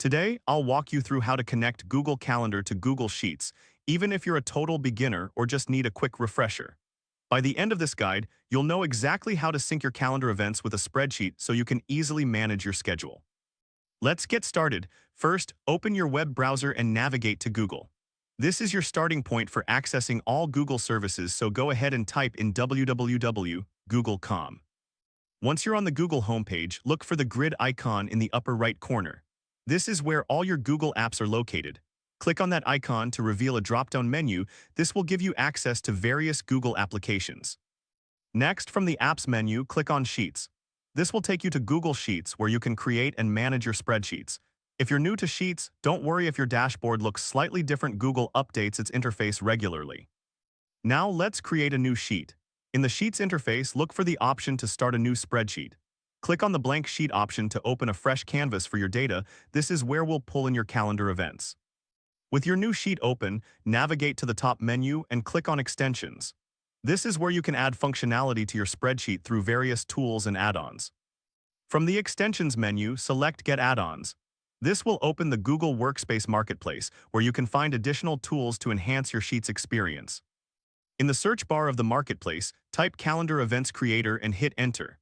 Today, I'll walk you through how to connect Google Calendar to Google Sheets, even if you're a total beginner or just need a quick refresher. By the end of this guide, you'll know exactly how to sync your calendar events with a spreadsheet so you can easily manage your schedule. Let's get started. First, open your web browser and navigate to Google. This is your starting point for accessing all Google services, so go ahead and type in www.google.com. Once you're on the Google homepage, look for the grid icon in the upper right corner. This is where all your Google apps are located. Click on that icon to reveal a drop-down menu. This will give you access to various Google applications. Next, from the Apps menu, click on Sheets. This will take you to Google Sheets, where you can create and manage your spreadsheets. If you're new to Sheets, don't worry if your dashboard looks slightly different. Google updates its interface regularly. Now let's create a new sheet. In the Sheets interface, look for the option to start a new spreadsheet. Click on the blank sheet option to open a fresh canvas for your data. This is where we'll pull in your calendar events. With your new sheet open, navigate to the top menu and click on Extensions. This is where you can add functionality to your spreadsheet through various tools and add-ons. From the Extensions menu, select Get Add-ons. This will open the Google Workspace Marketplace, where you can find additional tools to enhance your Sheets experience. In the search bar of the Marketplace, type Calendar Events Creator and hit Enter.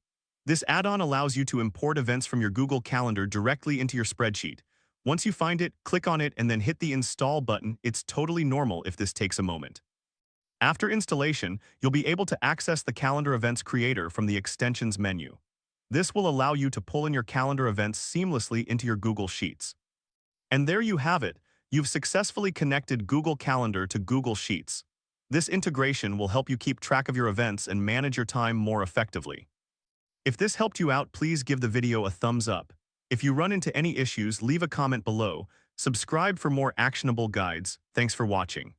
This add-on allows you to import events from your Google Calendar directly into your spreadsheet. Once you find it, click on it and then hit the Install button. It's totally normal if this takes a moment. After installation, you'll be able to access the Calendar Events Creator from the Extensions menu. This will allow you to pull in your calendar events seamlessly into your Google Sheets. And there you have it. You've successfully connected Google Calendar to Google Sheets. This integration will help you keep track of your events and manage your time more effectively. If this helped you out, please give the video a thumbs up. If you run into any issues, leave a comment below. Subscribe for more actionable guides. Thanks for watching.